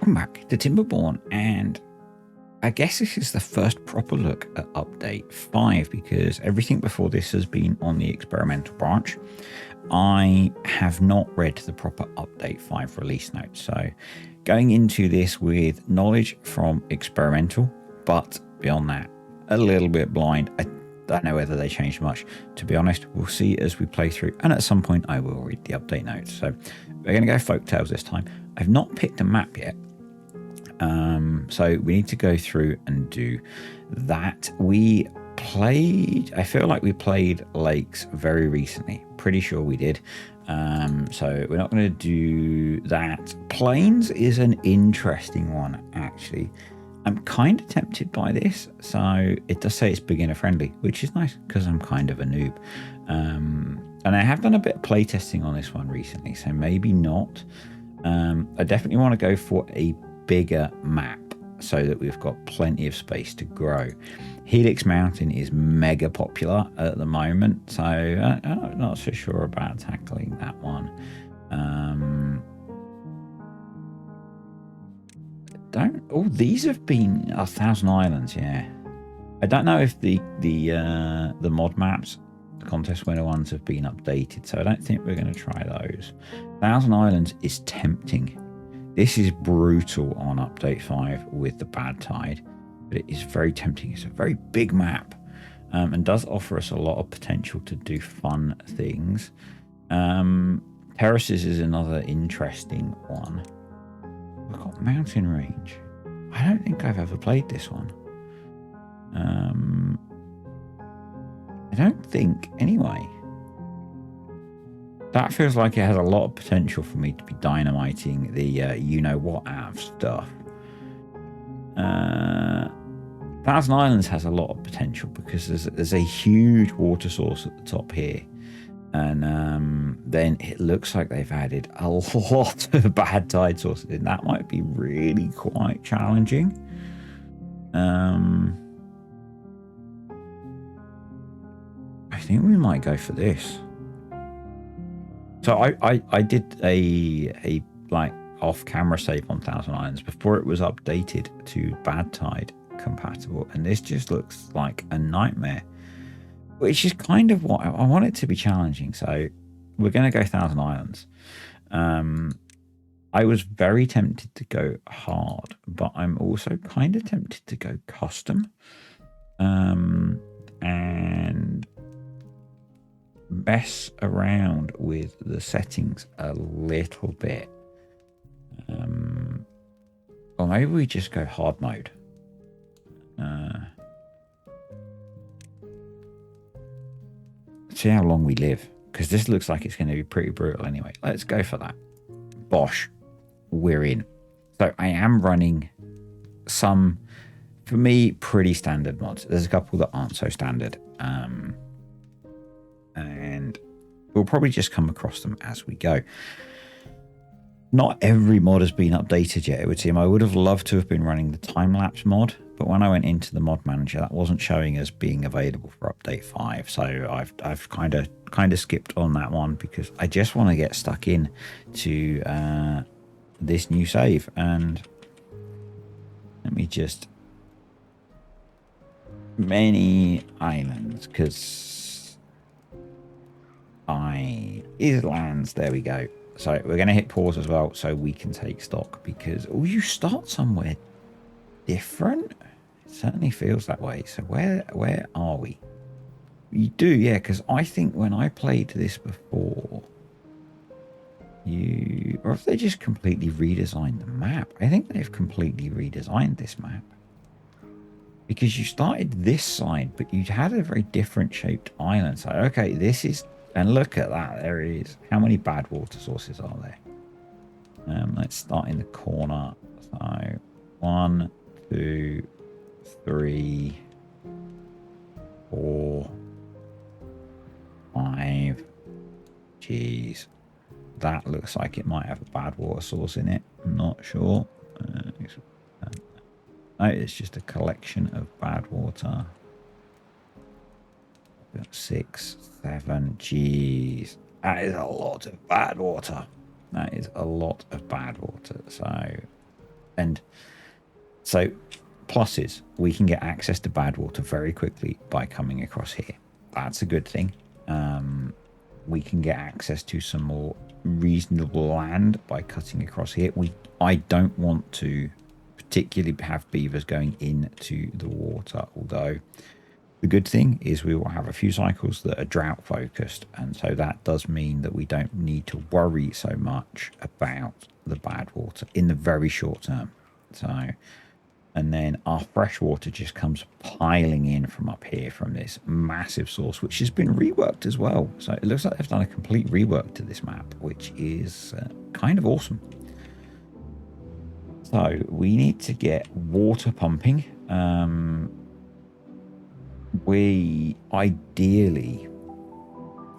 Welcome back to TimberBorn, and I guess this is the first proper look at update 5 because everything before this has been on the experimental branch. I have not read the proper update 5 release notes, so going into this with knowledge from experimental, but beyond that, a little bit blind. I don't know whether they changed much. To be honest, we'll see as we play through, and at some point I will read the update notes. So we're going to go Folktails this time. I've not picked a map yet. So we need to go through and do that. We played, I feel like we played lakes very recently. Pretty sure we did. So we're not going to do that. Plains is an interesting one, actually. I'm kind of tempted by this. So it does say it's beginner friendly, which is nice because I'm kind of a noob. And I have done a bit of playtesting on this one recently, so maybe not. I definitely want to go for a bigger map so that we've got plenty of space to grow. Helix Mountain is mega popular at the moment, so I'm not so sure about tackling that one. These have been 1,000 islands, yeah. I don't know if the mod maps, the contest winner ones, have been updated, so I don't think we're going to try those. 1,000 islands is tempting. This is brutal on update 5 with the bad tide, but it is very tempting. It's a very big map, and does offer us a lot of potential to do fun things. Terraces is another interesting one. We've got mountain range. I don't think I've ever played this one. I don't think, anyway. That feels like it has a lot of potential for me to be dynamiting the you-know-what out of stuff. 1,000 Islands has a lot of potential because there's a huge water source at the top here. And then it looks like they've added a lot of bad tide sources in. That might be really quite challenging. I think we might go for this. So I did a like off-camera save on 1,000 Islands before it was updated to bad tide compatible, and this just looks like a nightmare, which is kind of what I want it to be challenging. So we're going to go 1,000 Islands. I was very tempted to go hard, but I'm also kind of tempted to go custom, and mess around with the settings a little bit. Or maybe we just go hard mode. See how long we live, because this looks like it's going to be pretty brutal anyway. Let's go for that. Bosh, we're in. So I am running some, for me, pretty standard mods. There's a couple that aren't so standard. And we'll probably just come across them as we go. Not every mod has been updated yet, it would seem. I would have loved to have been running the time-lapse mod, but when I went into the mod manager, that wasn't showing as being available for update 5. So I've kind of skipped on that one because I just want to get stuck in to this new save. And let me just many islands, because islands, there we go. So we're going to hit pause as well so we can take stock, because you start somewhere different. It certainly feels that way. So where are we? You do, yeah, because I think when I played this before, or if they just completely redesigned the map. I think they've completely redesigned this map, because you started this side, but you had a very different shaped island. So okay, this is. And look at that, there is. How many bad water sources are there? Let's start in the corner. So 1, 2, 3, 4, 5. Jeez. That looks like it might have a bad water source in it. I'm not sure. No, it's just a collection of bad water. 6, 7, jeez. That is a lot of bad water. That is a lot of bad water. So And so pluses, we can get access to bad water very quickly by coming across here. That's a good thing. We can get access to some more reasonable land by cutting across here. I don't want to particularly have beavers going into the water, although the good thing is we will have a few cycles that are drought focused, and so that does mean that we don't need to worry so much about the bad water in the very short term. So, and then our fresh water just comes piling in from up here from this massive source, which has been reworked as well. So it looks like they've done a complete rework to this map, which is kind of awesome. So we need to get water pumping. We ideally,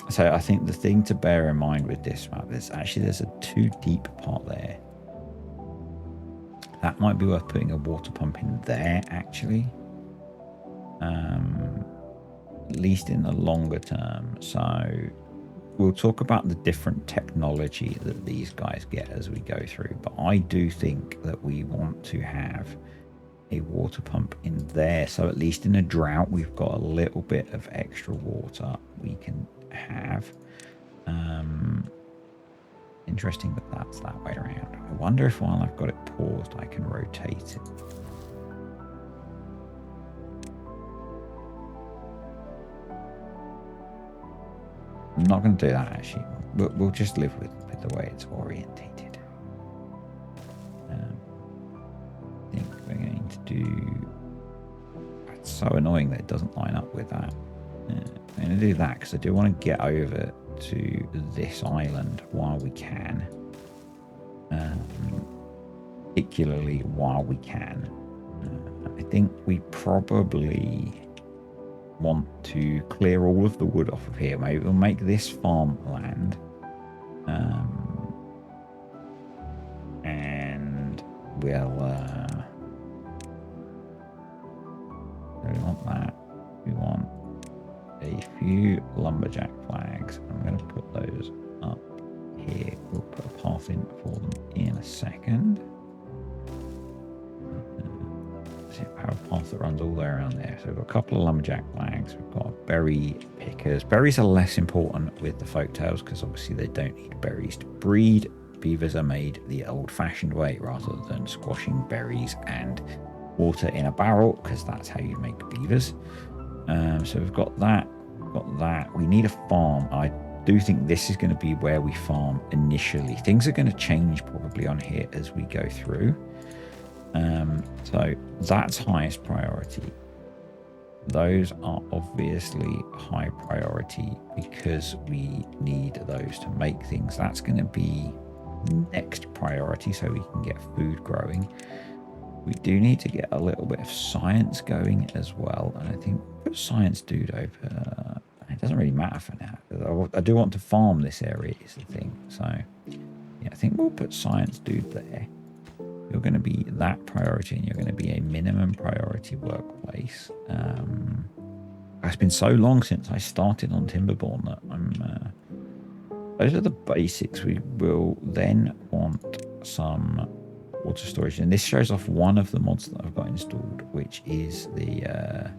so I think the thing to bear in mind with this map is actually there's a too deep part there. That might be worth putting a water pump in there, actually. At least in the longer term. So we'll talk about the different technology that these guys get as we go through. But I do think that we want to have a water pump in there. So at least in a drought, we've got a little bit of extra water we can have. Interesting that that's that way around. I wonder if while I've got it paused, I can rotate it. I'm not going to do that, actually. We'll just live with the way it's orientated. I think we're going to do... It's so annoying that it doesn't line up with that. I'm going to do that because I do want to get over to this island while we can. Particularly while we can. I think we probably want to clear all of the wood off of here. Maybe we'll make this farmland. And we'll we want that. We want a few lumberjack flags. I'm going to put those up here. We'll put a path in for them in a second. We have a path that runs all the way around there. So we've got a couple of lumberjack flags. We've got berry pickers. Berries are less important with the Folktails because obviously they don't need berries to breed. Beavers are made the old-fashioned way rather than squashing berries and water in a barrel, because that's how you make beavers. So we've got that. We need a farm. I do think this is going to be where we farm initially. Things are going to change probably on here as we go through. So that's highest priority. Those are obviously high priority because we need those to make things. That's going to be next priority so we can get food growing. We do need to get a little bit of science going as well. And I think put science dude over. It doesn't really matter for now. I do want to farm this area is the thing. So yeah, I think we'll put science dude there. You're going to be that priority and you're going to be a minimum priority workplace. It's been so long since I started on TimberBorn that I'm... those are the basics. We will then want some water storage. And this shows off one of the mods that I've got installed, which is the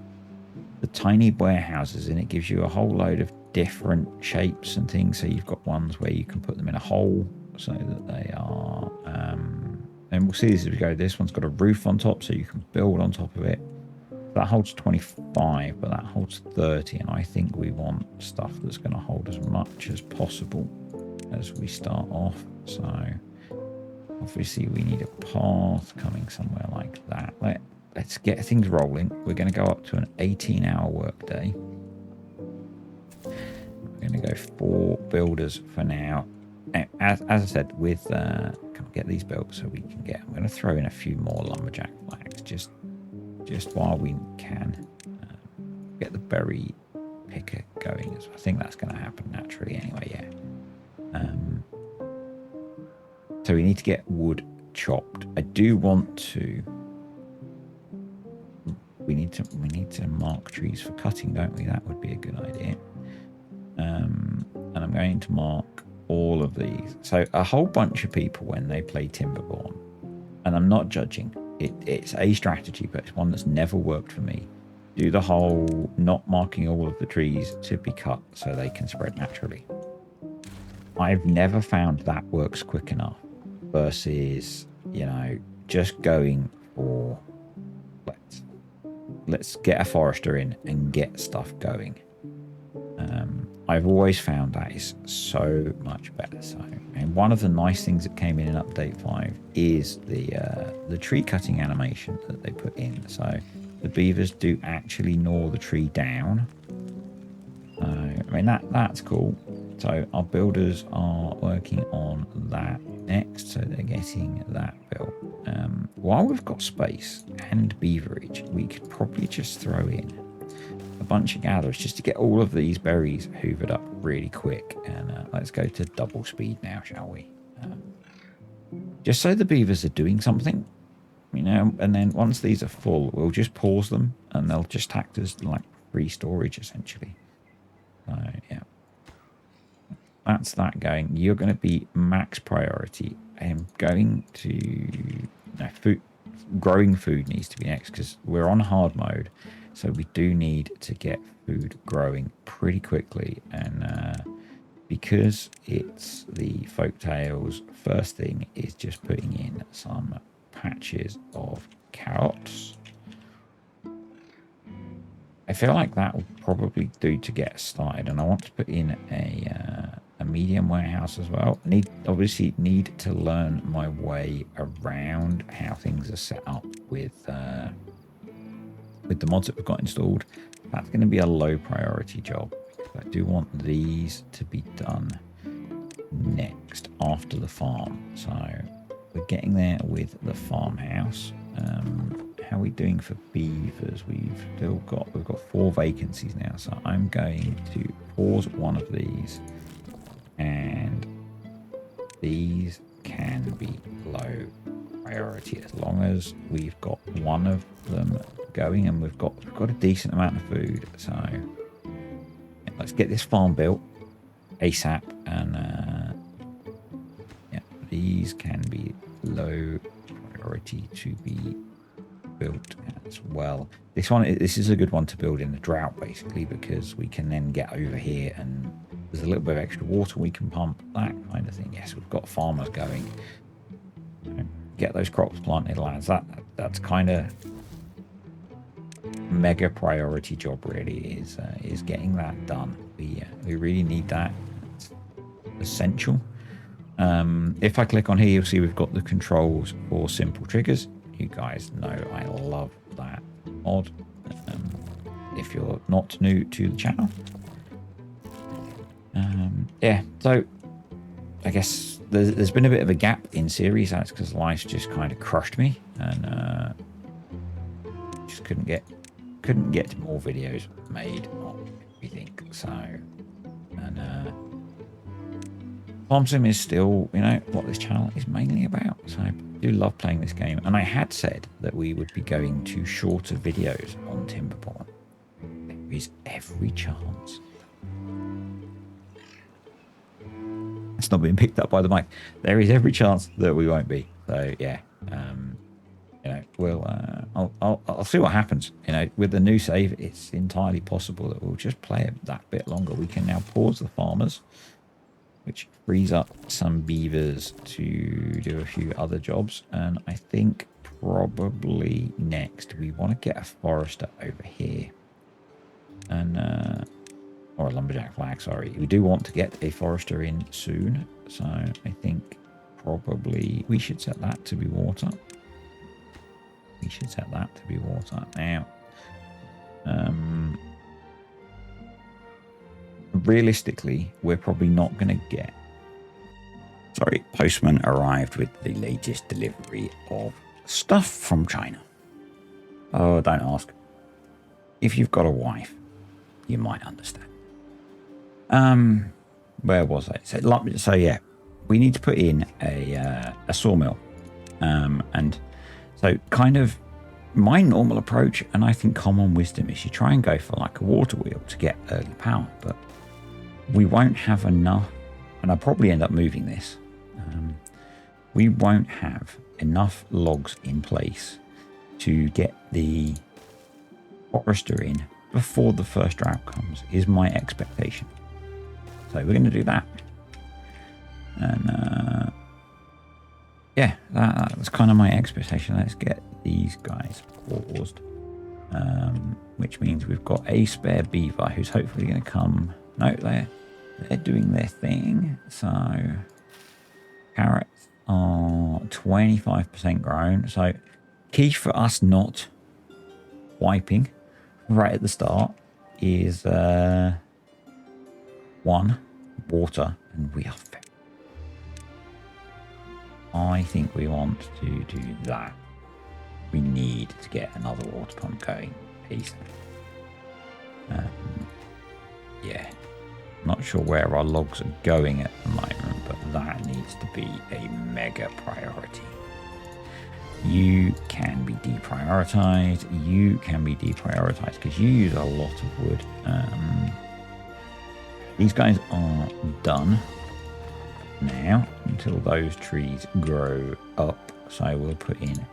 tiny warehouses. And it gives you a whole load of different shapes and things. So you've got ones where you can put them in a hole so that they are... and we'll see this as we go. This one's got a roof on top, so you can build on top of it. That holds 25, but that holds 30. And I think we want stuff that's going to hold as much as possible as we start off. So obviously we need a path coming somewhere like that. Let's get things rolling. We're going to go up to an 18-hour workday. We're going to go 4 builders for now. As I said, with get these built so we can get... I'm going to throw in a few more lumberjack flags just while we can get the berry picker going. I think that's going to happen naturally anyway. Yeah. So we need to get wood chopped. I do want to... We need to mark trees for cutting, don't we? That would be a good idea. And I'm going to mark all of these. So a whole bunch of people, when they play TimberBorn, and I'm not judging. It's a strategy, but it's one that's never worked for me. Do the whole not marking all of the trees to be cut so they can spread naturally. I've never found that works quick enough versus, you know, just going for let's get a forester in and get stuff going. I've always found that is so much better. So, and one of the nice things that came in update 5 is the tree cutting animation that they put in. So the beavers do actually gnaw the tree down. I mean that's cool. So our builders are working on that next, so they're getting that built. While we've got space and beaverage, we could probably just throw in a bunch of gatherers just to get all of these berries hoovered up really quick. And let's go to double speed now, shall we? Just so the beavers are doing something, you know, and then once these are full, we'll just pause them and they'll just act as like free storage essentially. So yeah, that's that going. You're going to be max priority. I'm going to growing food needs to be next because we're on hard mode, so we do need to get food growing pretty quickly. And because it's the Folktails, first thing is just putting in some patches of carrots. I feel like that will probably do to get started, and I want to put in a medium warehouse as well. Obviously need to learn my way around how things are set up with the mods that we've got installed. That's going to be a low priority job because I do want these to be done next after the farm. So we're getting there with the farmhouse. How are we doing for beavers? We've got 4 vacancies now, so I'm going to pause one of these, and these can be low priority as long as we've got one of them going, and we've got a decent amount of food. So yeah, let's get this farm built ASAP, and yeah, these can be low priority to be built as well. This is a good one to build in the drought basically, because we can then get over here and there's a little bit of extra water we can pump, that kind of thing. Yes, we've got farmers going. Get those crops planted, lads. That's kind of mega priority job really, is getting that done. We really need that. It's essential. If I click on here, you'll see we've got the controls for simple triggers. You guys know I love that mod. If you're not new to the channel, yeah. So I guess there's been a bit of a gap in series. That's because life's just kind of crushed me, and just couldn't get more videos made on everything. So, and Farm Sim is still, you know, what this channel is mainly about. So I do love playing this game, and I had said that we would be going to shorter videos on TimberBorn. There is every chance. It's not being picked up by the mic. There is every chance that we won't be. So yeah, you know, we'll I'll see what happens. You know, with the new save, it's entirely possible that we'll just play it that bit longer. We can now pause the farmers, which frees up some beavers to do a few other jobs. And I think probably next we want to get a forester over here, and or a lumberjack flag, sorry. We do want to get a forester in soon, so I think probably we should set that to be water. We should set that to be water. Now, realistically, we're probably not going to get... Sorry, postman arrived with the latest delivery of stuff from China. Oh, don't ask. If you've got a wife, you might understand. Where was I? So yeah, we need to put in a sawmill, and so kind of my normal approach, and I think common wisdom, is you try and go for like a water wheel to get early power, but we won't have enough, and I'll probably end up moving this. we won't have enough logs in place to get the forester in before the first drought comes, is my expectation. So we're going to do that. And yeah, that was kind of my expectation. Let's get these guys paused, which means we've got a spare beaver who's hopefully going to come. No, they're doing their thing. So carrots are 25% grown. So key for us not wiping right at the start is one, water, and we are fair. I think we want to do that. We need to get another water pump going. Peace. Yeah. Not sure where our logs are going at the moment, but that needs to be a mega priority. You can be deprioritized. You can be deprioritized because you use a lot of wood. These guys are done now until those trees grow up. So we'll put in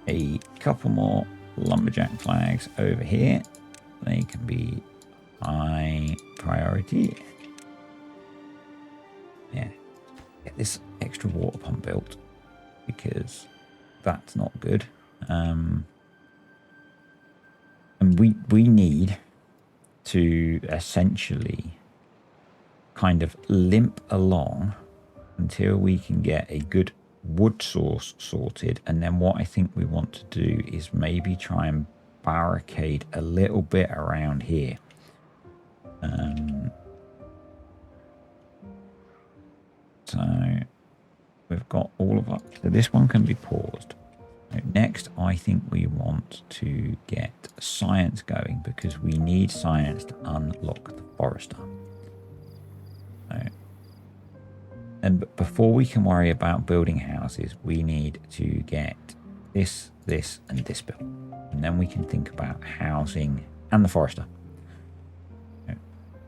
a couple more lumberjack flags over here. They can be high priority. Yeah, get this extra water pump built because that's not good. And we need to essentially kind of limp along until we can get a good wood source sorted. And then what I think we want to do is maybe try and barricade a little bit around here. So we've got all of us. So this one can be paused. So next, I think we want to get science going because we need science to unlock the forester. So, and before we can worry about building houses, we need to get this, and this built. And then we can think about housing and the forester.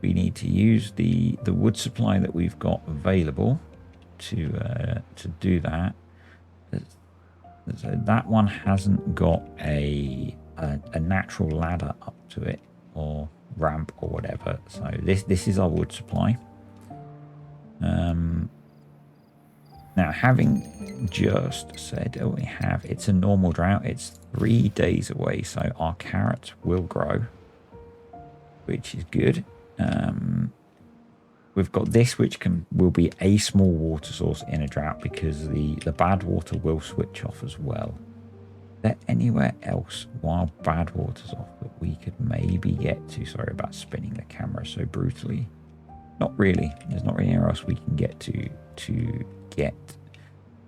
We need to use the wood supply that we've got available to do that. So that one hasn't got a natural ladder up to it or ramp or whatever. So this is our wood supply. Now, having just said that we have, it's a normal drought. It's 3 days away, so our carrots will grow, which is good. We've got this, which will be a small water source in a drought because the bad water will switch off as well. Is there anywhere else while bad water's off that we could maybe get to? Sorry about spinning the camera so brutally. Not really. There's not really anywhere else we can get to get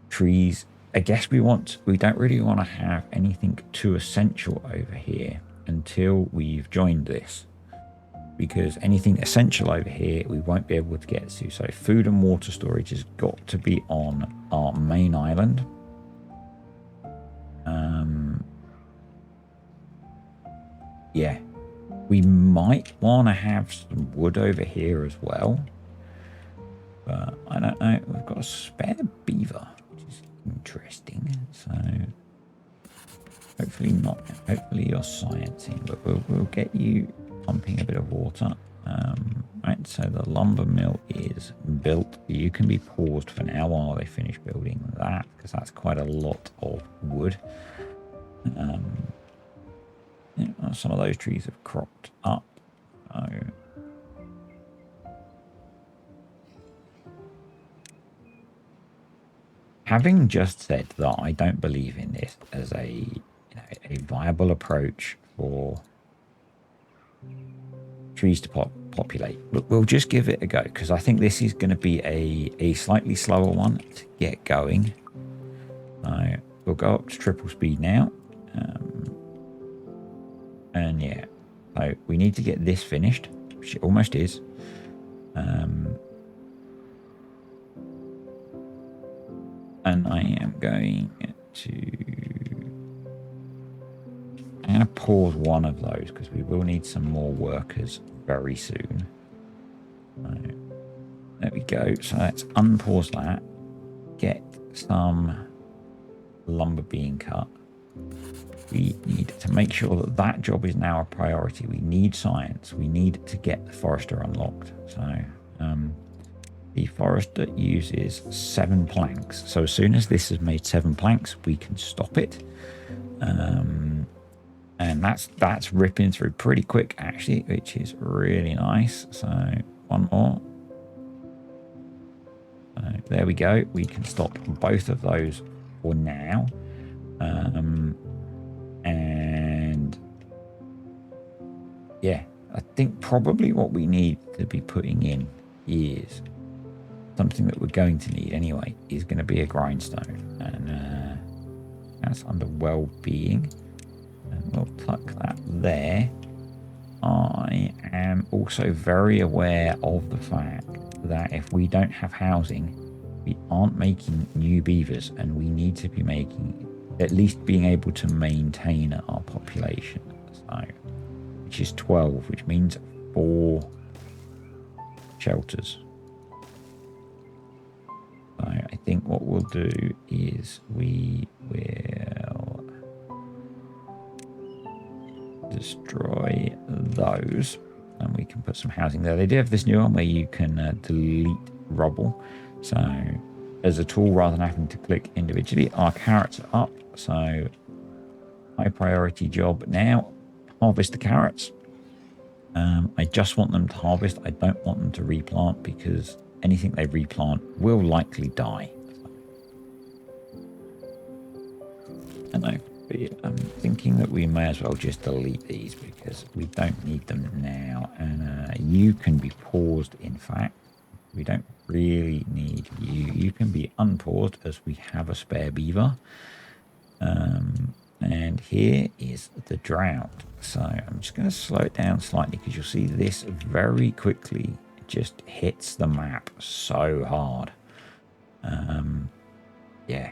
trees. I guess we don't really want to have anything too essential over here until we've joined this. Because anything essential over here, we won't be able to get to. So food and water storage has got to be on our main island. Yeah, we might want to have some wood over here as well. But I don't know. We've got a spare beaver, which is interesting. So hopefully not. Hopefully you're sciencing, but we'll get you pumping a bit of water. Right, so the lumber mill is built. You can be paused for now while they finish building that, because that's quite a lot of wood. Yeah, some of those trees have cropped up. So having just said that I don't believe in this as a viable approach for trees to populate, we'll just give it a go, because I think this is going to be a slightly slower one to get going. We'll go up to triple speed now. And yeah, so we need to get this finished, which it almost is. And I am going to pause one of those because we will need some more workers very soon. So, there we go. So let's unpause that. Get some lumber being cut. We need to make sure that that job is now a priority. We need science. We need to get the forester unlocked. So the forester uses 7 planks. So as soon as this has made 7 planks, we can stop it. And that's ripping through pretty quick, actually, which is really nice. So one more. So there we go. We can stop both of those for now. And yeah, I think probably what we need to be putting in is something that we're going to need anyway, is going to be a grindstone. And that's under well-being. And we'll tuck that there. I am also very aware of the fact that if we don't have housing, we aren't making new beavers, and we need to be making, at least being able to maintain our population. So, which is 12, which means 4 shelters. So I think what we'll do is we will destroy those, and we can put some housing there. They do have this new one where you can delete rubble. So as a tool, rather than having to click individually, our carrots are up. So high priority job now, harvest the carrots. I just want them to harvest. I don't want them to replant, because anything they replant will likely die. I know. I'm thinking that we may as well just delete these because we don't need them now. And you can be paused, in fact. We don't really need you. You can be unpaused, as we have a spare beaver. And here is the drought. So I'm just going to slow it down slightly, because you'll see this very quickly just hits the map so hard. Yeah,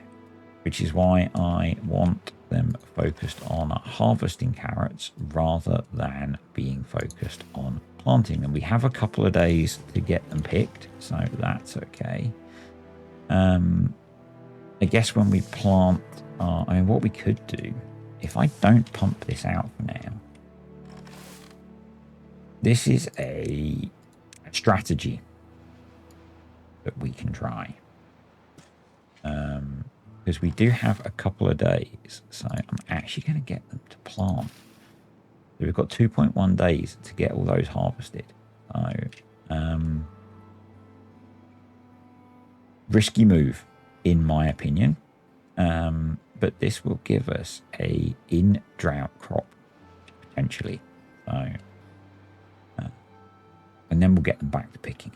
which is why I want them focused on harvesting carrots rather than being focused on planting them. We have a couple of days to get them picked, so that's okay. I guess when we plant, I mean, what we could do, if I don't pump this out for now, this is a strategy that we can try. Because we do have a couple of days, so I'm actually going to get them to plant. So we've got 2.1 days to get all those harvested. So, risky move, in my opinion. But this will give us a in-drought crop, potentially. So, and then we'll get them back to picking.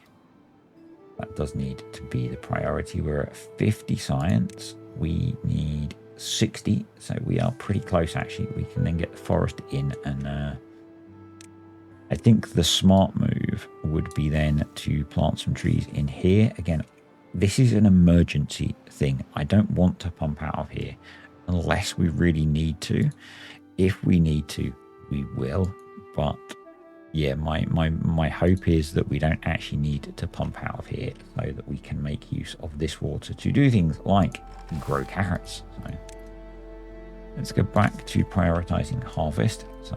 That does need to be the priority. We're at 50 science. We need 60, so we are pretty close, actually. We can then get the forest in, and I think the smart move would be then to plant some trees in here. Again, this is an emergency thing. I don't want to pump out of here unless we really need to. If we need to, we will, but yeah, my hope is that we don't actually need to pump out of here, so that we can make use of this water to do things like grow carrots. So let's go back to prioritizing harvest. So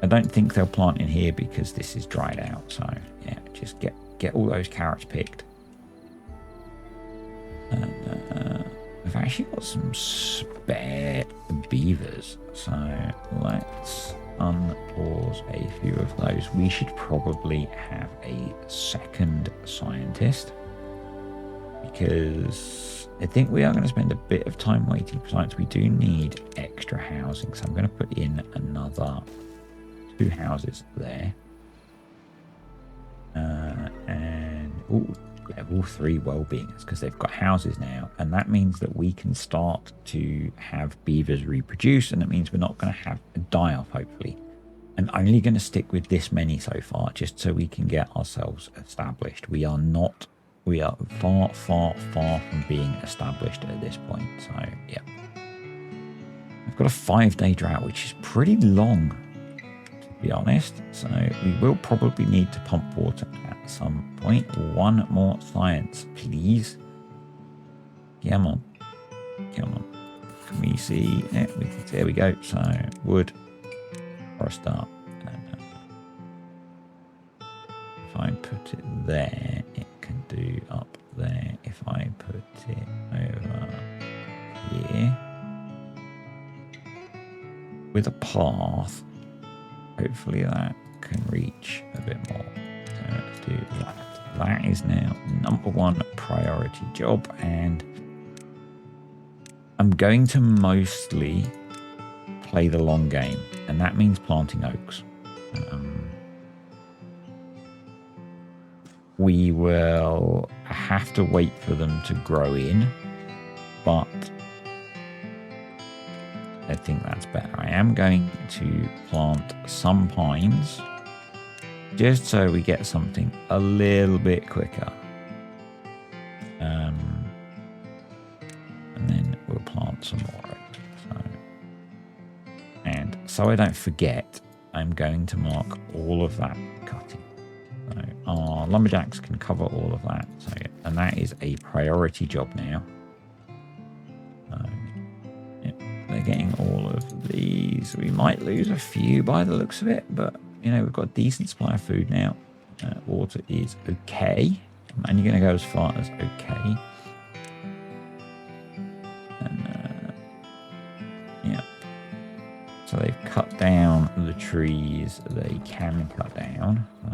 I don't think they'll plant in here because this is dried out. So yeah, just get all those carrots picked. And I've actually got some spare beavers, so let's unpause a few of those. We should probably have a second scientist, because I think we are going to spend a bit of time waiting for science. We do need extra housing, so I'm going to put in another 2 houses there. And we have all 3 well-beings, because they've got houses now, and that means that we can start to have beavers reproduce, and it means we're not going to have a die-off, hopefully. I'm only going to stick with this many so far, just so we can get ourselves established. We are far, far, far from being established at this point. So yeah, I've got a 5-day drought, which is pretty long, to be honest. So we will probably need to pump water at some point. 1 more science, please. Come on. Come on. Can we see? Yeah, there we go. So, wood for a start. If I put it there, it can do up there. If I put it over here with a path, hopefully that can reach a bit more. So let's do that. That is now #1 priority job, and I'm going to mostly play the long game, and that means planting oaks. We will have to wait for them to grow in, but I think that's better. I am going to plant some pines just so we get something a little bit quicker. And then we'll plant some more. And so I don't forget, I'm going to mark all of that cutting. So our lumberjacks can cover all of that. So, and that is a priority job now. They're getting all of these. We might lose a few by the looks of it, but you know, we've got a decent supply of food now. Water is okay. And you're going to go as far as okay. And yeah. So they've cut down the trees they can cut down. So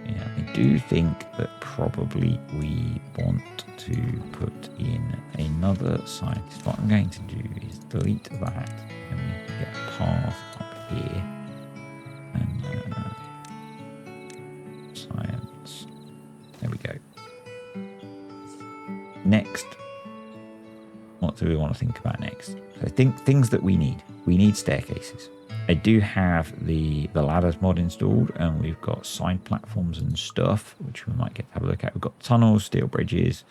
yeah, I do think that probably we want to put in another scientist. What I'm going to do is delete that, and we can get a path up here. And science. There we go. Next, what do we want to think about next? So I think things that we need. We need staircases. I do have the ladders mod installed, and we've got side platforms and stuff, which we might get to have a look at. We've got tunnels, steel bridges,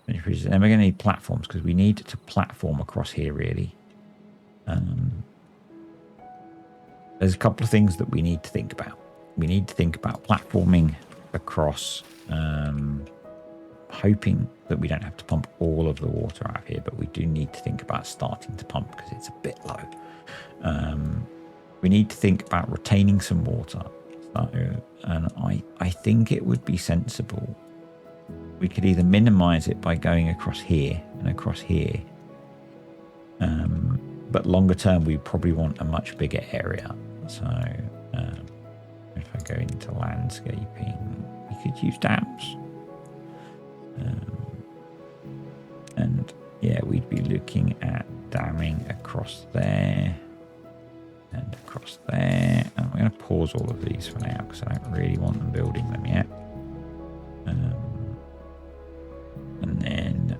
and we're going to need platforms because we need to platform across here, really. There's a couple of things that we need to think about. We need to think about platforming across, hoping that we don't have to pump all of the water out of here, but we do need to think about starting to pump because it's a bit low. We need to think about retaining some water. So, and I think it would be sensible. We could either minimize it by going across here and across here. But longer term, we probably want a much bigger area. So if I go into landscaping, we could use dams. And yeah, we'd be looking at damming across there. And across there. And I'm going to pause all of these for now because I don't really want them building them yet. And then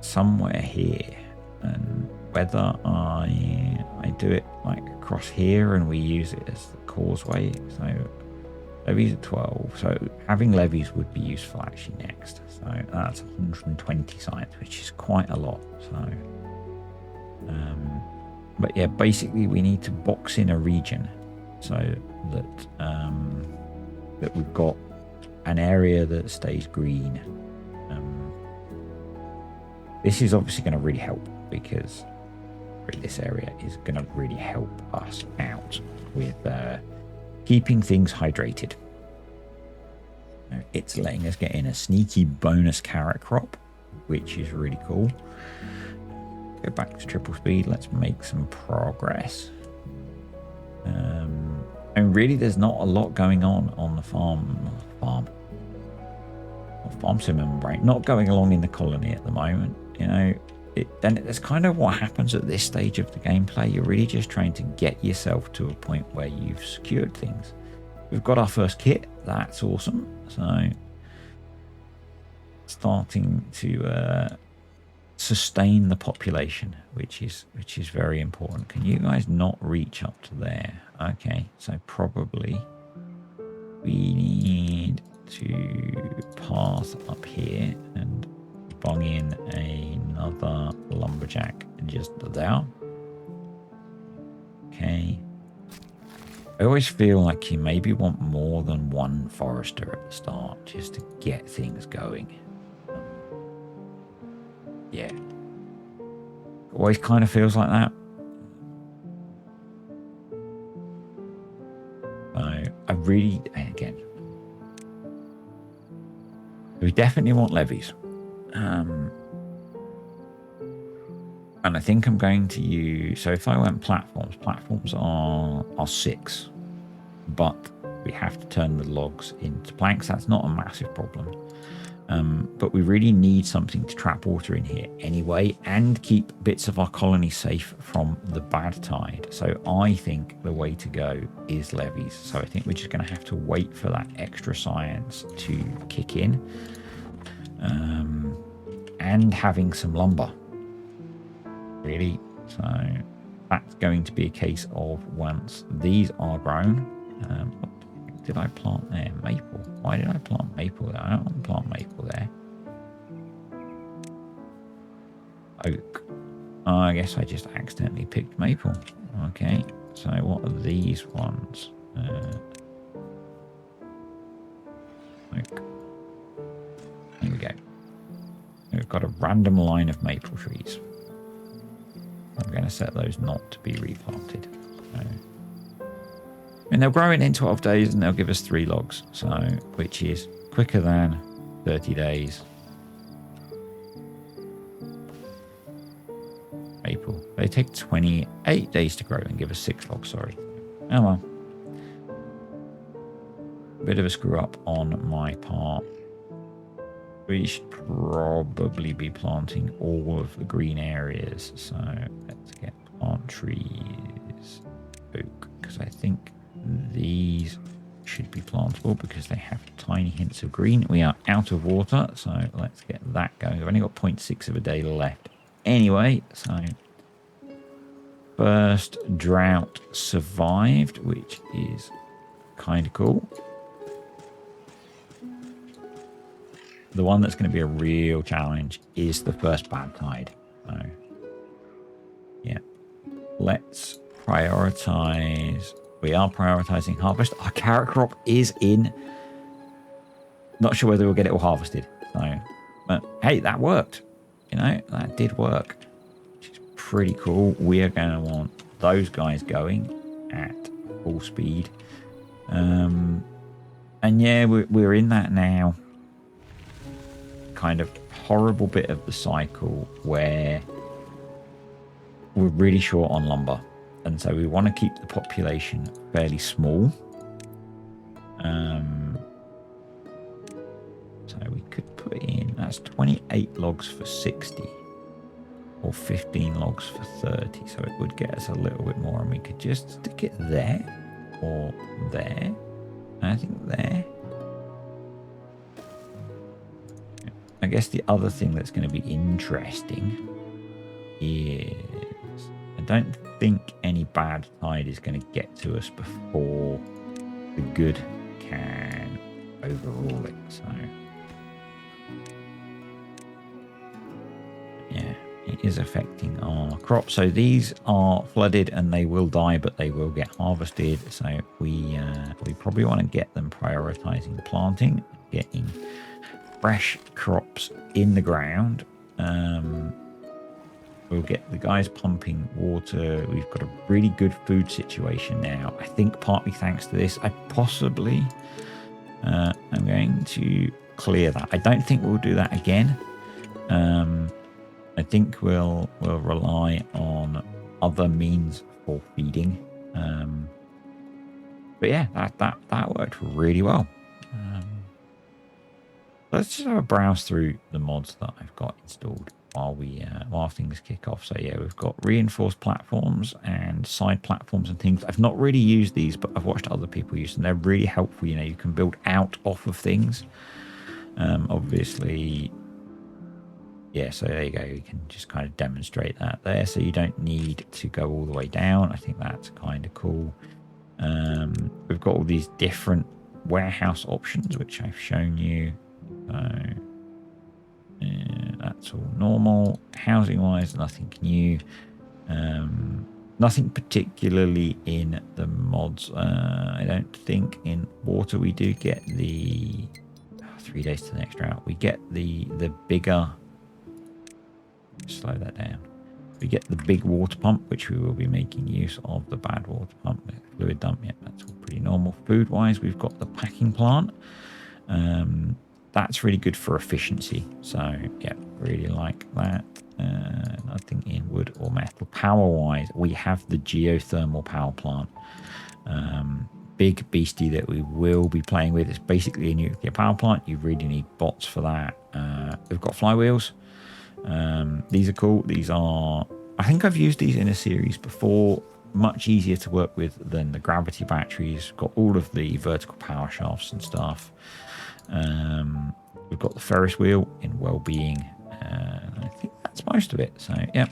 somewhere here, and whether I do it like across here and we use it as the causeway. So levies at 12. So having levies would be useful actually next. So that's 120 sites, which is quite a lot. So but yeah, basically we need to box in a region so that that we've got an area that stays green. This is obviously going to really help because this area is going to really help us out with keeping things hydrated. It's letting us get in a sneaky bonus carrot crop, which is really cool. Go back to triple speed. Let's make some progress. And really, there's not a lot going on the farm sim membrane. Not going along in the colony at the moment. You know, then it's kind of what happens at this stage of the gameplay. You're really just trying to get yourself to a point where you've secured things. We've got our first kit. That's awesome. So starting to sustain the population, which is very important. Can you guys not reach up to there? Okay, so probably we need to path up here and bung in another lumberjack just there. Okay, I always feel like you maybe want more than one forester at the start just to get things going. Yeah. Always kind of feels like that. So I really, again, we definitely want levies. And I think I'm going to use, so if I went platforms are 6, but we have to turn the logs into planks. That's not a massive problem. But we really need something to trap water in here anyway and keep bits of our colony safe from the bad tide. So I think the way to go is levies. So I think we're just going to have to wait for that extra science to kick in. And having some lumber. Really, so that's going to be a case of once these are grown. What did I plant there? Maple. Why did I plant maple there? I don't want to plant maple there. Oak. Oh, I guess I just accidentally picked maple. Okay, so what are these ones? Oak. There we go. We've got a random line of maple trees. I'm going to set those not to be replanted. So, and they'll grow in 12 days and they'll give us 3 logs, so which is quicker than 30 days. Maple. They take 28 days to grow and give us 6 logs, sorry. Oh well. Bit of a screw up on my part. We should probably be planting all of the green areas. So let's get plant trees, oak, because I think these should be plantable because they have tiny hints of green. We are out of water, so let's get that going. I've only got 0.6 of a day left anyway, so first drought survived, which is kind of cool. The one that's going to be a real challenge is the first bad tide. So, yeah. Let's prioritize. We are prioritizing harvest. Our carrot crop is in. Not sure whether we'll get it all harvested. So, but hey, that worked. You know, that did work. Which is pretty cool. We are going to want those guys going at full speed. And yeah, we're in that now. Kind of horrible bit of the cycle where we're really short on lumber, and so we want to keep the population fairly small. So we could put in, that's 28 logs for 60 or 15 logs for 30, so it would get us a little bit more, and we could just stick it there or there. I think there. I guess the other thing that's going to be interesting is I don't think any bad tide is going to get to us before the good can overrule it. So, yeah, it is affecting our crops. So these are flooded and they will die, but they will get harvested. So we probably want to get them prioritizing planting, getting fresh crops in the ground. We'll get the guys pumping water. We've got a really good food situation now. I think partly thanks to this, I possibly I'm going to clear that. I don't think we'll do that again. I think we'll rely on other means for feeding. But yeah, that worked really well. Let's just have a browse through the mods that I've got installed while things kick off. So yeah, we've got reinforced platforms and side platforms and things. I've not really used these, but I've watched other people use them. They're really helpful. You know, you can build out off of things. Obviously, yeah, so there you go. You can just kind of demonstrate that there. So you don't need to go all the way down. I think that's kind of cool. We've got all these different warehouse options, which I've shown you. So that's all normal. Housing wise, nothing new. Nothing particularly in the mods. I don't think in water we do get the 3 days to the next drought. We get the bigger. Slow that down. We get the big water pump, which we will be making use of. The bad water pump, fluid dump. Yeah, that's all pretty normal. Food wise, we've got the packing plant. That's really good for efficiency. So yeah, really like that. Nothing in wood or metal. Power wise, we have the geothermal power plant. Big beastie that we will be playing with. It's basically a nuclear power plant. You really need bots for that. We've got flywheels. These are cool. These are, I think I've used these in a series before. Much easier to work with than the gravity batteries. Got all of the vertical power shafts and stuff. We've got the Ferris wheel in well-being. I think that's most of it. So yeah.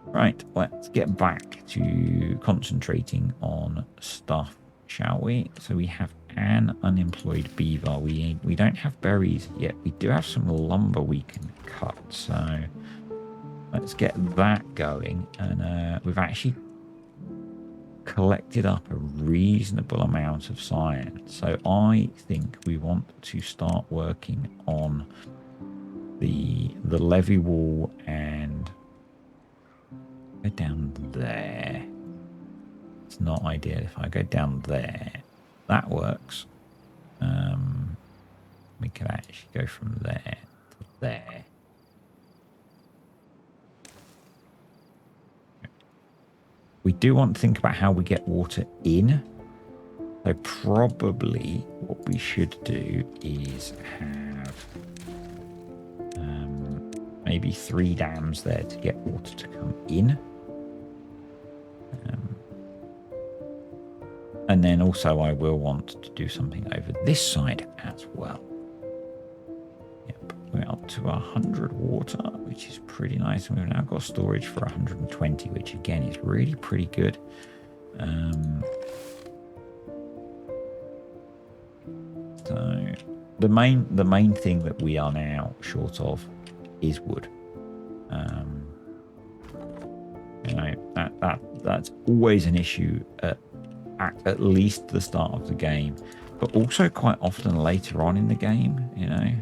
Right, let's get back to concentrating on stuff, shall we? So we have an unemployed beaver. We don't have berries yet. We do have some lumber we can cut. So let's get that going. And we've actually collected up a reasonable amount of science. So I think we want to start working on the levee wall and go down there. It's not ideal if I go down there. That works. We can actually go from there to there. We do want to think about how we get water in. So probably what we should do is have maybe 3 dams there to get water to come in. And then also I will want to do something over this side as well. Yep, we're up to 100 water, which is pretty nice. And we've now got storage for 120, which again is really pretty good. So the main thing that we are now short of is wood. You know, that's always an issue at least the start of the game, but also quite often later on in the game. You know, you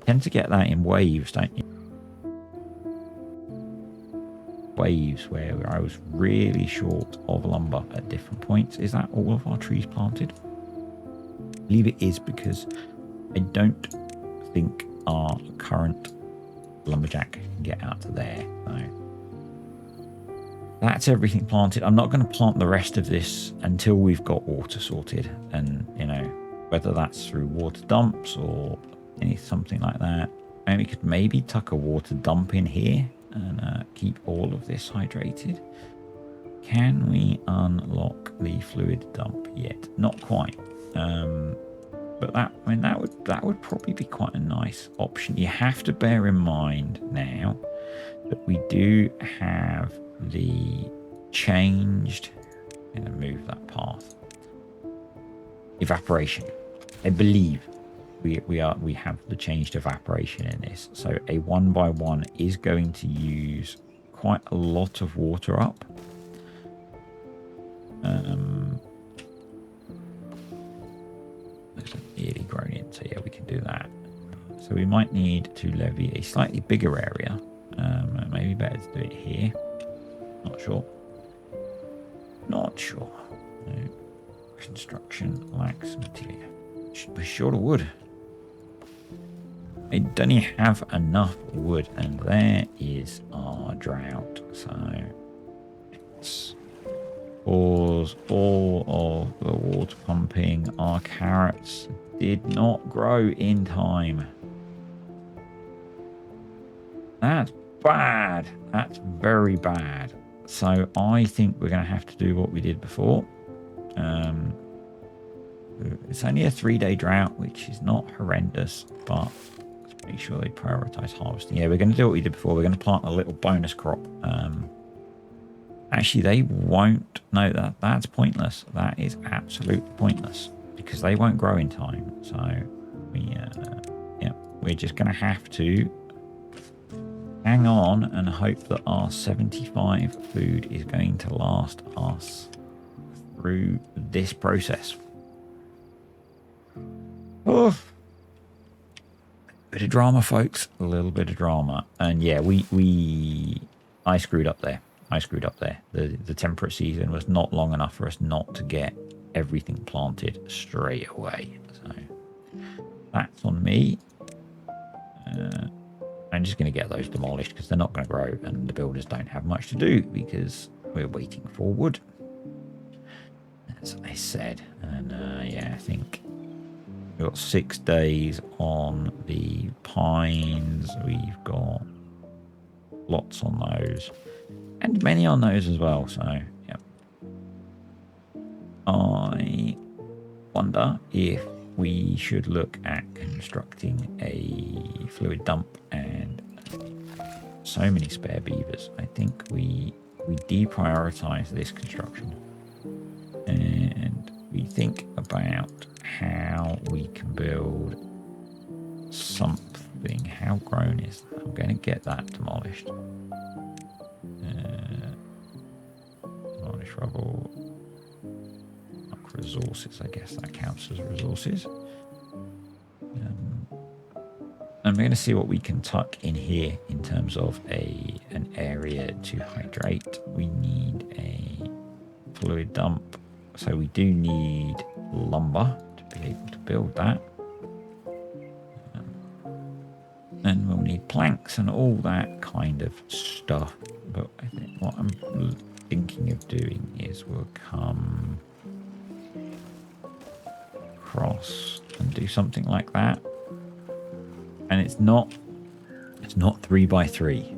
tend to get that in waves, don't you? Waves where I was really short of lumber at different points. Is that all of our trees planted? I believe it is, because I don't think our current lumberjack can get out to there. So that's everything planted. I'm not going to plant the rest of this until we've got water sorted, and you know, whether that's through water dumps or something like that. And we could maybe tuck a water dump in here and keep all of this hydrated. Can we unlock the fluid dump yet? Not quite. But that would probably be quite a nice option. You have to bear in mind now that we do have the changed. I'm going to move that path. Evaporation. I believe we have the changed evaporation in this. So a 1x1 is going to use quite a lot of water up. Looks like nearly grown in, so yeah, we can do that. So we might need to levy a slightly bigger area. Maybe better to do it here. Not sure. No. Construction lacks material. Should be short of wood. I don't have enough wood, and there is our drought. So let's pause all of the water pumping. Our carrots did not grow in time. That's bad. That's very bad. So I think we're going to have to do what we did before. It's only a 3-day drought, which is not horrendous, but let's make sure they prioritize harvesting. Yeah, we're going to do what we did before. We're going to plant a little bonus crop. Actually, they won't. No, that's pointless. That is absolutely pointless, because they won't grow in time. So we're just going to have to hang on and hope that our 75 food is going to last us through this process. Oh, bit of drama, folks. A little bit of drama. And yeah, I screwed up there. The temperate season was not long enough for us not to get everything planted straight away. So that's on me. I'm just going to get those demolished because they're not going to grow and the builders don't have much to do because we're waiting for wood, as I said. And yeah, I think we've got 6 days on the pines. We've got lots on those and many on those as well. So yeah, I wonder if we should look at constructing a fluid dump. And so many spare beavers. I think we deprioritize this construction and we think about how we can build something. How grown is that? I'm going to get that demolished. Demolish rubble. Resources, I guess that counts as resources. I'm going to see what we can tuck in here in terms of an area to hydrate. We need a fluid dump, so we do need lumber to be able to build that. And we'll need planks and all that kind of stuff. But I think what I'm thinking of doing is we'll come across and do something like that. And it's not 3x3.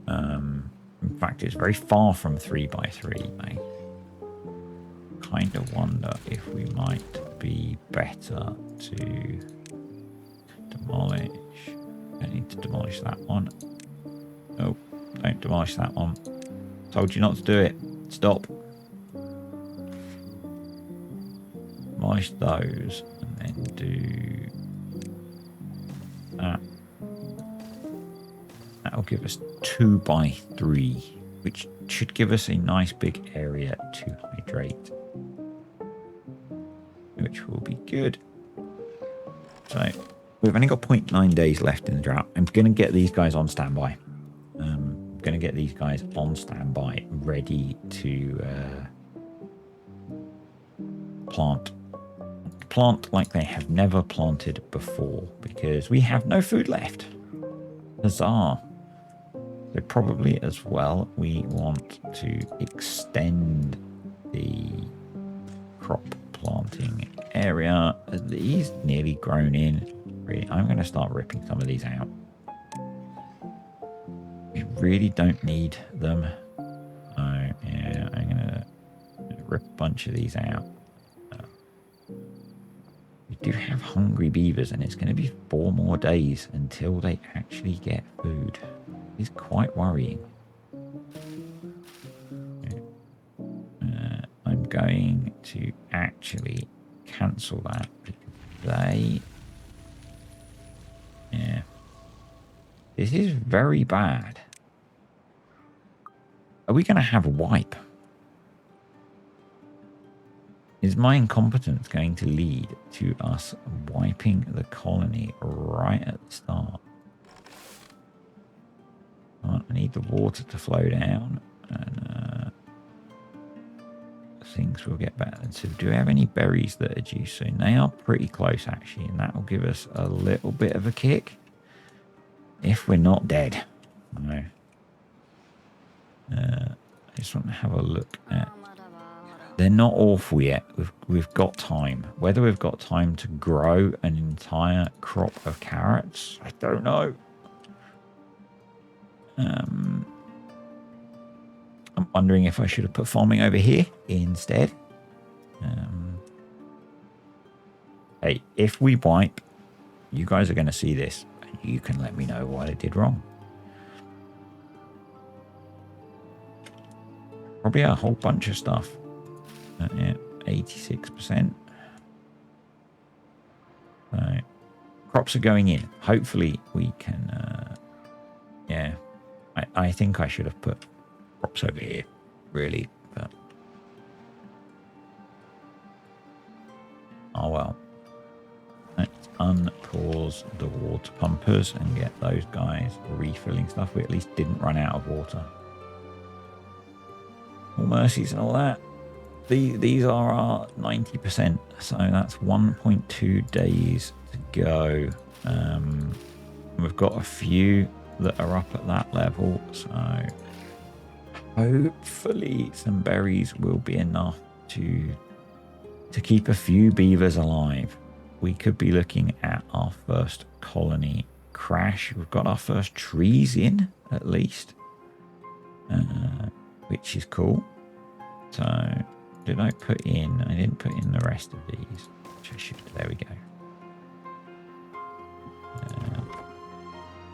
In fact, it's very far from 3x3. I kind of wonder if we might be better to demolish. I need to demolish that one. Oh, don't demolish that one. Told you not to do it. Stop. Demolish those and then do that. That'll give us 2x3, which should give us a nice big area to hydrate, which will be good. So we've only got 0.9 days left in the drought. I'm going to get these guys on standby. Ready to plant like they have never planted before, because we have no food left. Huzzah. So probably as well we want to extend the crop planting area. Are these nearly grown in? Really, I'm going to start ripping some of these out. We really don't need them. Oh yeah, I'm going to rip a bunch of these out. We do have hungry beavers, and it's going to be 4 more days until they actually get food. It's quite worrying. I'm going to actually cancel that because yeah, this is very bad. Are we going to have a wipe? Is my incompetence going to lead to us wiping the colony right at the start? I need the water to flow down, and things will get better. So do we have any berries that are due soon? They are pretty close, actually, and that will give us a little bit of a kick if we're not dead. No. I just want to have a look at... They're not awful yet. We've got time. Whether we've got time to grow an entire crop of carrots, I don't know. I'm wondering if I should have put farming over here instead. Hey, if we wipe, you guys are going to see this, and you can let me know what I did wrong. Probably a whole bunch of stuff. Yeah, 86%. So crops are going in. Hopefully we can, yeah. I think I should have put crops over here, really, but oh well. Let's unpause the water pumpers and get those guys refilling stuff. We at least didn't run out of water. All mercies and all that. These are our 90%, so that's 1.2 days to go. We've got a few that are up at that level, so hopefully some berries will be enough to keep a few beavers alive. We could be looking at our first colony crash. We've got our first trees in, at least, which is cool. So did I put in? I didn't put in the rest of these. Which I should. There we go.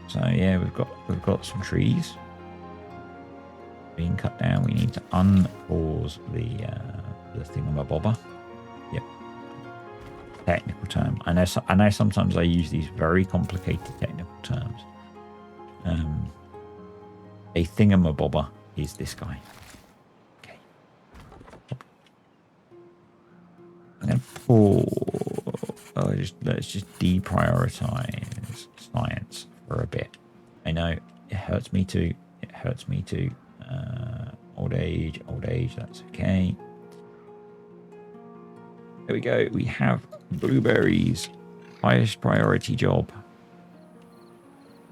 So yeah, we've got some trees being cut down. We need to unpause the thingamabobber. Yep. Technical term. I know sometimes I use these very complicated technical terms. A thingamabobber is this guy. Okay. I'm gonna let's just deprioritize science for a bit. I know it hurts me too. It hurts me too. Old age, that's okay. There we go. We have blueberries. Highest priority job.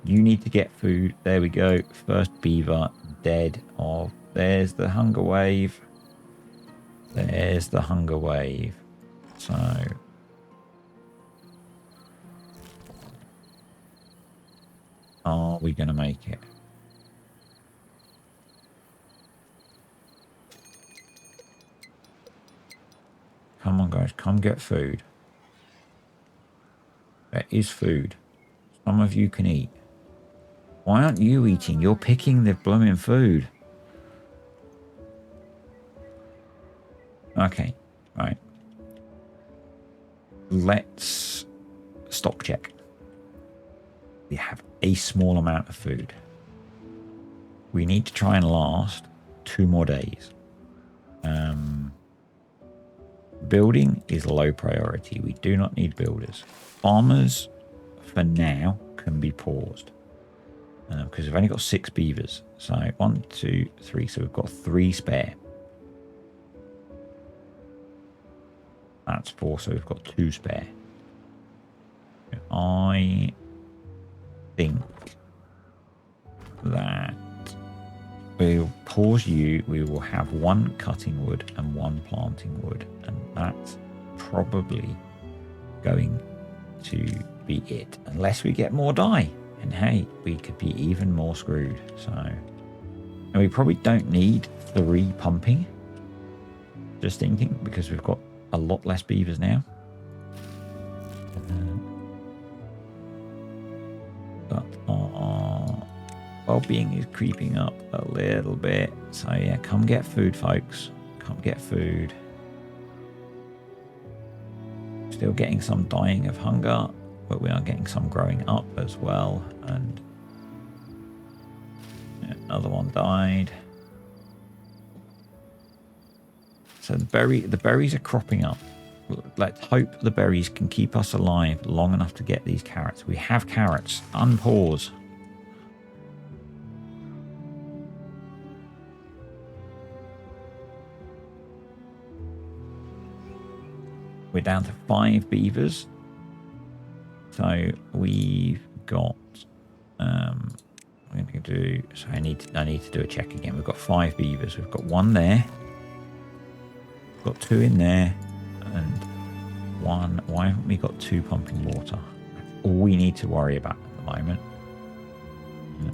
You need to get food. There we go. First beaver dead off. There's the hunger wave. There's the hunger wave. So are we going to make it? Come on, guys. Come get food. There is food. Some of you can eat. Why aren't you eating? You're picking the blooming food. Okay. Right. Let's stock check. We have a small amount of food. We need to try and last 2 more days. Building is low priority. We do not need builders. Farmers, for now, can be paused. Because we've only got 6 beavers. So 1, 2, 3. So we've got 3 spare. That's 4. So we've got 2 spare. I think that we'll pause you. We will have 1 cutting wood and 1 planting wood. And that's probably going to be it. Unless we get more dye. And hey, we could be even more screwed. So, and we probably don't need 3 pumping. Just thinking, because we've got a lot less beavers now. But our well-being is creeping up a little bit. So yeah, come get food, folks. Come get food. Still getting some dying of hunger, but we are getting some growing up as well. And yeah, another one died. So the berries are cropping up. Let's hope the berries can keep us alive long enough to get these carrots. We have carrots. Unpause. We're down to 5 beavers. So we've got I'm going to do, so I need to do a check again. We've got 5 beavers. We've got 1 there. We've got 2 in there and 1. Why haven't we got 2 pumping water? That's all we need to worry about at the moment.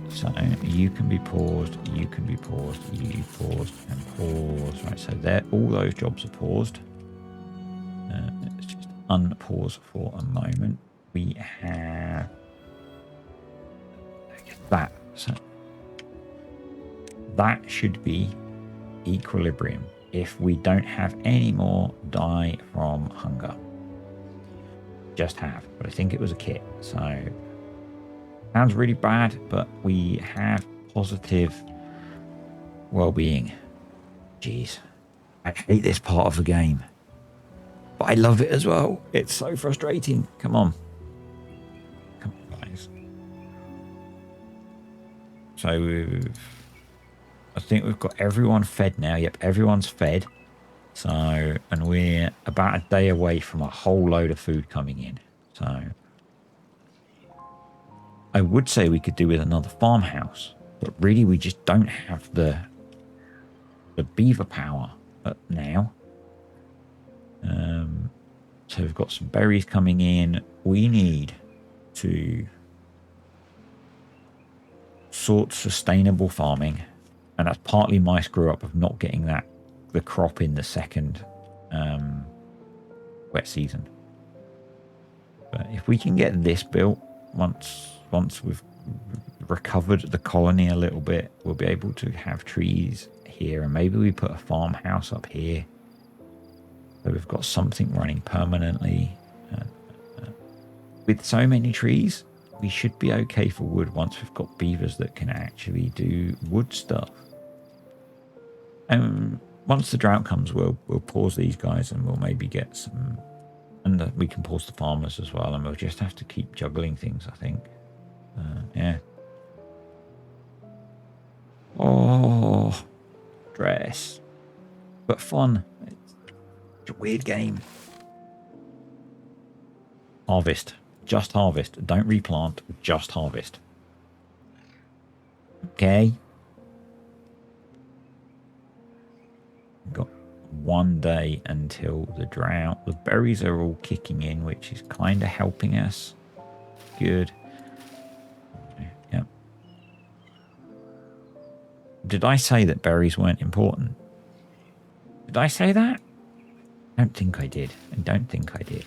So you can be paused, you can be paused, you paused and pause. Right, so there, all those jobs are paused. Let's just unpause for a moment. We have that. So that should be equilibrium if we don't have any more die from hunger. Just have, but I think it was a kit. So sounds really bad, but we have positive well-being. Jeez. I hate this part of the game. But I love it as well. It's so frustrating. Come on. Come on, guys. So I think we've got everyone fed now. Yep, everyone's fed. So, and we're about a day away from a whole load of food coming in. So, I would say we could do with another farmhouse. But really, we just don't have the beaver power now. So we've got some berries coming in. We need to sort sustainable farming, and that's partly my screw up of not getting the crop in the second wet season. But if we can get this built once we've recovered the colony a little bit, we'll be able to have trees here, and maybe we put a farmhouse up here. So we've got something running permanently. With so many trees, we should be okay for wood once we've got beavers that can actually do wood stuff. And once the drought comes, we'll pause these guys and we'll maybe get some... And we can pause the farmers as well, and we'll just have to keep juggling things, I think. Yeah. Oh, stress. But fun. It's a weird game. Harvest. Just harvest. Don't replant. Just harvest. Okay. Got 1 day until the drought. The berries are all kicking in, which is kind of helping us. Good. Yep. Did I say that berries weren't important? Did I say that? I don't think I did. I don't think I did.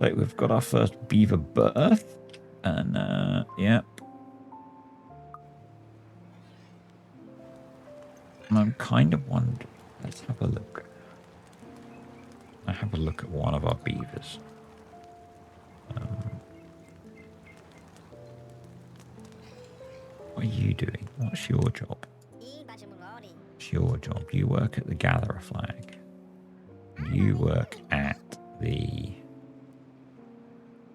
Like, we've got our first beaver birth. And, yep. And I'm kind of wondering. Let's have a look. I have a look at one of our beavers. What are you doing? What's your job? What's your job? You work at the gatherer flag. You work at the...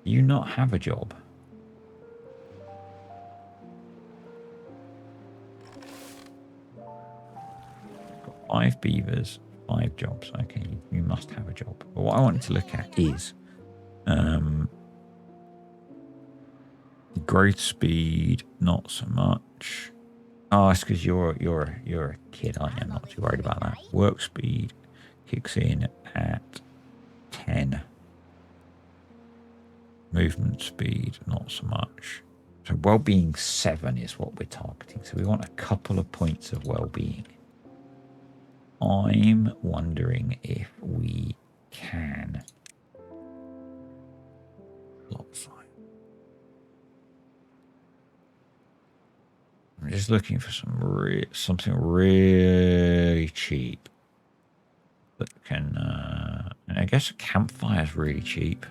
You not have a job? Got 5 beavers, 5 jobs. Okay, you must have a job. But what I wanted to look at is growth speed, not so much. Oh, it's because you're a kid, aren't you? I'm not too worried about that. Work speed kicks in at 10. Movement speed, not so much. So well-being 7 is what we're targeting. So we want a couple of points of well-being. I'm wondering if we can... Lot size. I'm just looking for something really cheap that can. And I guess a campfire is really cheap.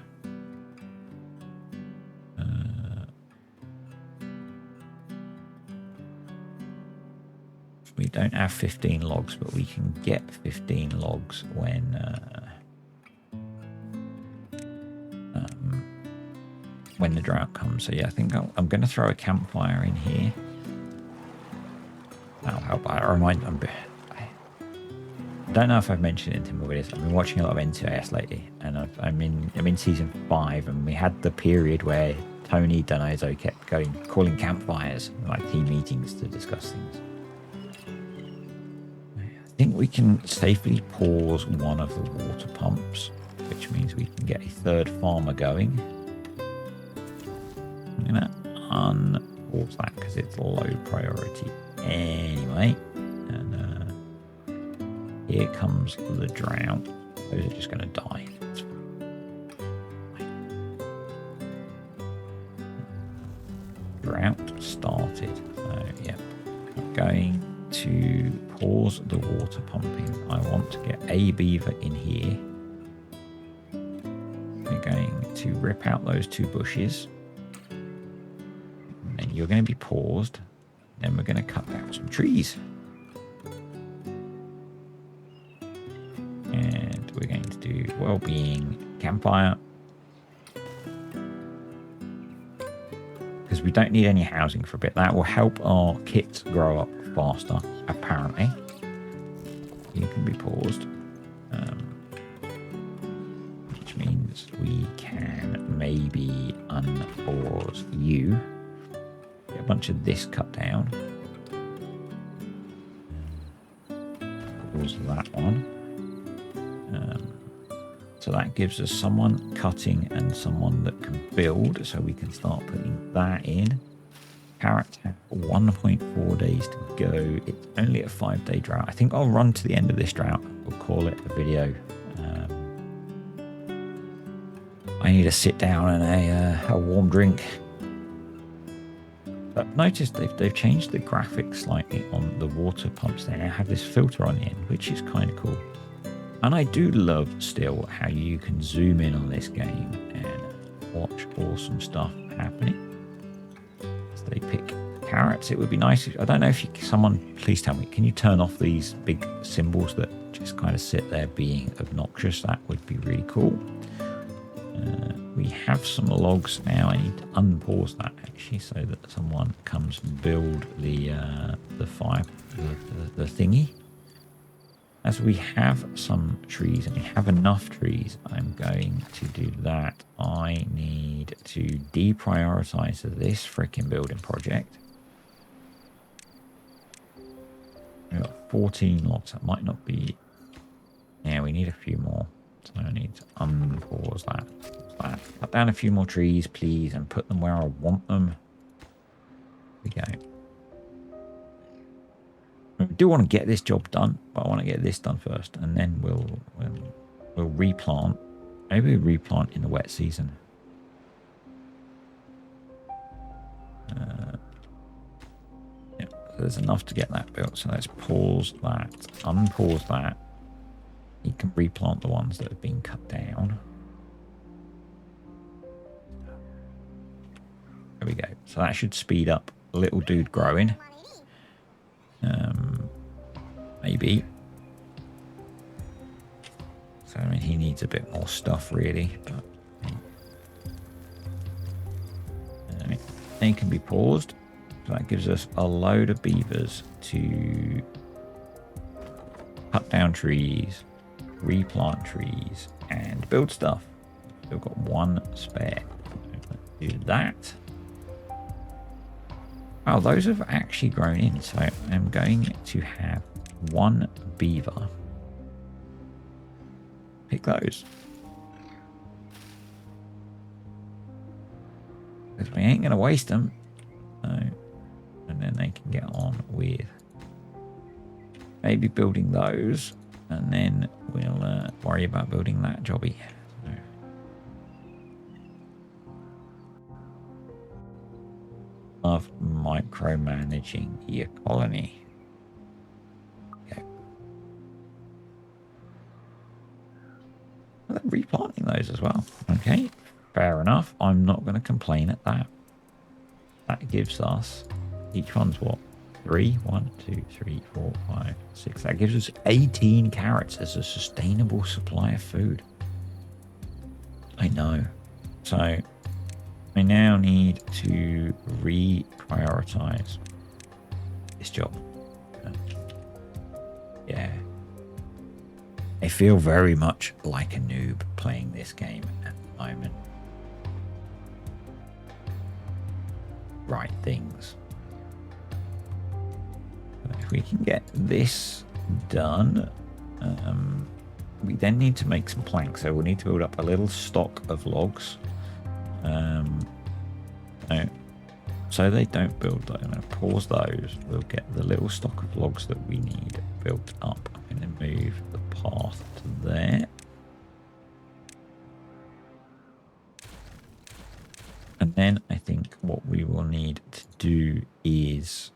We don't have 15 logs, but we can get 15 logs when the drought comes. So yeah, I think I'm going to throw a campfire in here. That'll help. I don't know if I've mentioned it in TimberBorn. I've been watching a lot of NCIS lately, and I'm in season 5, and we had the period where Tony Donozo kept calling campfires, like team meetings to discuss things. I think we can safely pause one of the water pumps, which means we can get a 3rd farmer going. I'm going to unpause that because it's low priority anyway. And here comes the drought. Those are just going to die. That's fine. Drought started. So, yeah. I'm going to pause the water pumping. I want to get a beaver in here. We're going to rip out those 2 bushes. And you're going to be paused. Then we're going to cut down some trees. And we're going to do well-being campfire. Because we don't need any housing for a bit. That will help our kits grow up faster, apparently. You can be paused. Which means we can maybe unpause you. Get a bunch of this cut down. Pause that one. So that gives us someone cutting and someone that can build. So we can start putting that in. Carrots have 1.4 days to go. It's only a 5-day drought. I think I'll run to the end of this drought. We'll call it a video. I need to sit down and a warm drink. But notice they've changed the graphics slightly on the water pumps. They now have this filter on the end, which is kind of cool. And I do love still how you can zoom in on this game and watch awesome stuff happening. As they pick carrots, it would be nice if, I don't know if someone, please tell me, can you turn off these big symbols that just kind of sit there being obnoxious? That would be really cool. We have some logs now. I need to unpause that actually so that someone comes and build the fire, the thingy. As we have some trees and we have enough trees, I'm going to do that. I need to deprioritize this freaking building project. We've got 14 logs. That might not be... Yeah, we need a few more. So I need to unpause that. Cut down a few more trees, please, and put them where I want them. There we go. I do want to get this job done, but I want to get this done first, and then we'll replant. Maybe we replant in the wet season. Yeah, there's enough to get that built. So let's pause that, unpause that. You can replant the ones that have been cut down. There we go. So that should speed up little dude growing. Maybe. So I mean, he needs a bit more stuff really, but he can be paused. So that gives us a load of beavers to cut down trees, replant trees, and build stuff. We've got one spare. Do that. Oh, those have actually grown in, so I'm going to have one beaver pick those. Because we ain't going to waste them. So, and then they can get on with maybe building those, and then we'll worry about building that jobby. So. Love micromanaging your colony. Okay. Well, they're replanting those as well. Okay, fair enough. I'm not going to complain at that. That gives us, each one's what? 3, 1, 2, 3, 4, 5, 6. That gives us 18 carrots as a sustainable supply of food. I know. So I now need to reprioritize this job. Yeah. I feel very much like a noob playing this game at the moment. Right things. If we can get this done, we then need to make some planks. So we'll need to build up a little stock of logs. So they don't build those. I'm going to pause those. We'll get the little stock of logs that we need built up. I'm going to move the path to there. And then I think what we will need to do is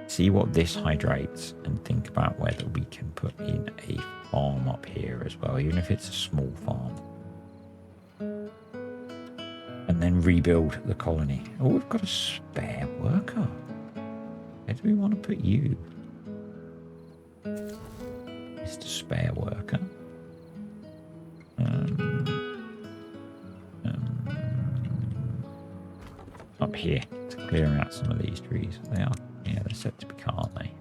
see what this hydrates and think about whether we can put in a farm up here as well, even if it's a small farm. And then rebuild the colony. Oh, we've got a spare worker. do we want to put you? Mr. Spare Worker. Up here to clear out some of these trees. They are, yeah, they're set to be cut, aren't they?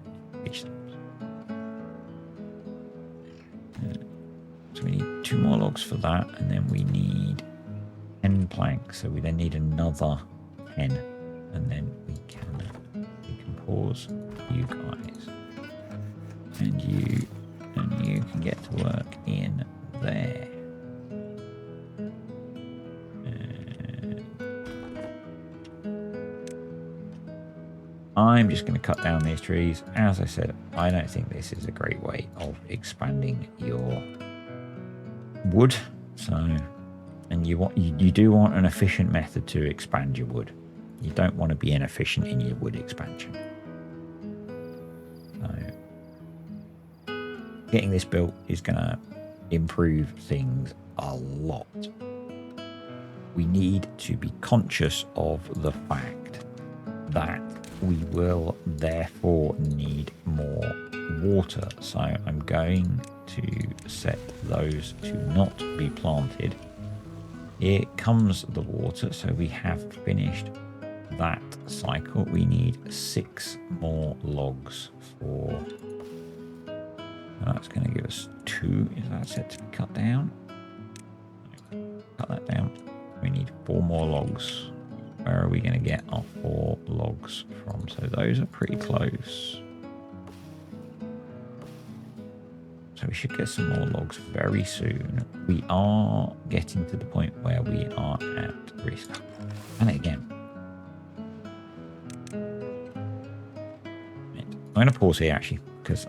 So we need 2 more logs for that, and then we need 10 planks. So we then need another 10, and then we can pause you guys, and you can get to work in there. I'm just going to cut down these trees. As I said, I don't think this is a great way of expanding your wood. So, and you do want an efficient method to expand your wood. You don't want to be inefficient in your wood expansion. So, getting this built is going to improve things a lot. We need to be conscious of the fact that we will therefore need more water. So I'm going to set those to not be planted. Here comes the water. So we have finished that cycle. We need 6 more logs for... That's going to give us 2. Is that set to be cut down? Cut that down. We need 4 more logs. Where are we going to get our 4 logs from? So those are pretty close. So we should get some more logs very soon. We are getting to the point where we are at risk. And again. I'm going to pause here actually, because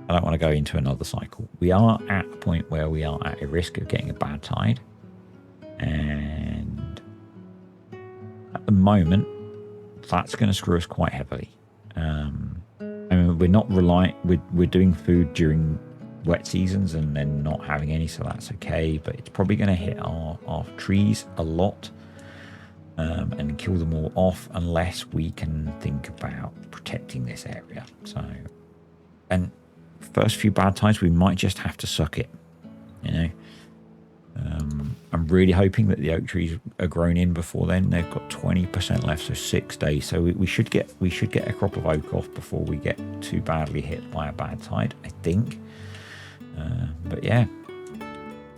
I don't want to go into another cycle. We are at a point where we are at a risk of getting a bad tide. And at the moment, that's going to screw us quite heavily. I mean, we're not reliant. We're doing food during wet seasons and then not having any, so that's okay. But it's probably going to hit our trees a lot and kill them all off unless we can think about protecting this area. So, and first few bad times, we might just have to suck it. You know. I'm really hoping that the oak trees are grown in before then. They've got 20% left, so 6 days. So we should get a crop of oak off before we get too badly hit by a bad tide, I think. But yeah.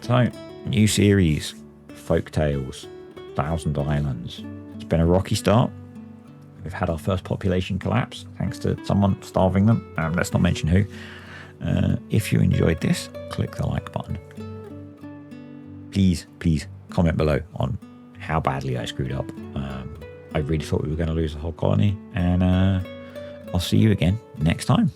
So new series, Folktails, 1,000 Islands. It's been a rocky start. We've had our first population collapse thanks to someone starving them. Let's not mention who. If you enjoyed this, click the like button. Please comment below on how badly I screwed up. I really thought we were going to lose the whole colony, and I'll see you again next time.